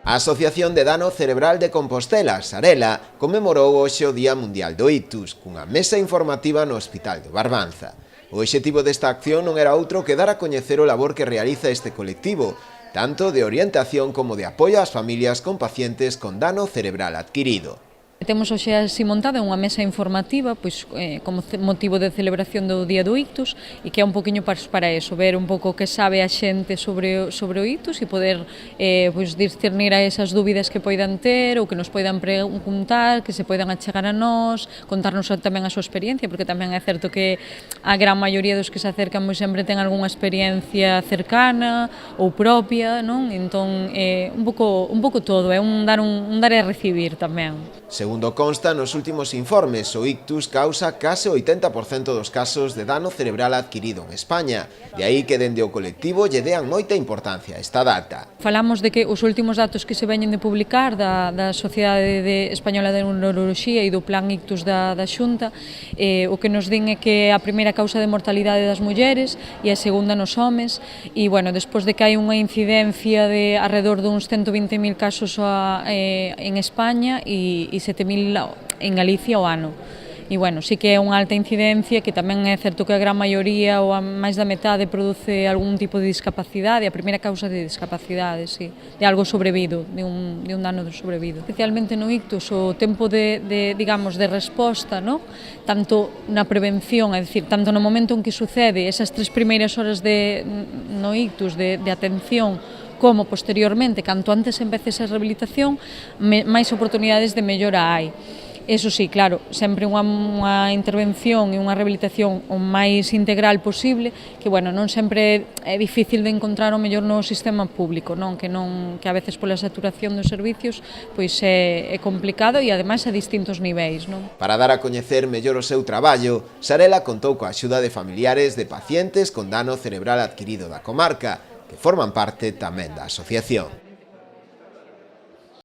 A Asociación de Dano Cerebral de Compostela, Sarela, conmemorou hoxe o Día Mundial do Ictus, cunha mesa informativa no Hospital do Barbanza. O obxectivo desta acción non era outro que dar a coñecer o labor que realiza este colectivo, tanto de orientación como de apoio ás familias con pacientes con dano cerebral adquirido. Temos hoxe así montada unha mesa informativa pois, como motivo de celebración do Día do Ictus e que é un poquinho para eso, ver un pouco que sabe a xente sobre o ictus e poder pois, discernir a esas dúbidas que poidan ter ou que nos poidan preguntar, que se poidan achegar a nós, contarnos tamén a súa experiencia, porque tamén é certo que a gran maioría dos que se acercan moi sempre ten algunha experiencia cercana ou propia, non? Entón, un pouco todo, é un dar e recibir tamén. Segundo consta nos últimos informes, o ictus causa case o 80% dos casos de dano cerebral adquirido en España. De aí que dende o colectivo lle dean moita importancia a esta data. Falamos de que os últimos datos que se veñen de publicar da Sociedade Española de Neuroloxía e do Plan Ictus da Xunta, o que nos din é que a primeira causa de mortalidade das mulleres e a segunda nos homes, e, bueno, despois de que hai unha incidencia de alrededor duns 120.000 casos en España e 7.000 en Galicia ao ano. E, bueno, sí que é unha alta incidencia, que tamén é certo que a gran maioría ou a máis da metade produce algún tipo de discapacidade, a primeira causa de discapacidade, sí, de algo sobrevido, de un dano sobrevido. Especialmente no ictus, o tempo digamos, de resposta, no? Tanto na prevención, é dicir, tanto no momento en que sucede, esas 3 primeiras horas no ictus de atención, como posteriormente, canto antes empece esa rehabilitación, máis oportunidades de mellora hai. Eso sí, claro, sempre unha intervención e unha rehabilitación o máis integral posible, que, bueno, non sempre é difícil de encontrar o mellor no sistema público, non? Que a veces pola saturación dos servicios pois é complicado e ademais a distintos niveis, non? Para dar a coñecer mellor o seu traballo, Sarela contou coa axuda de familiares de pacientes con dano cerebral adquirido da comarca, que forman parte tamén da asociación.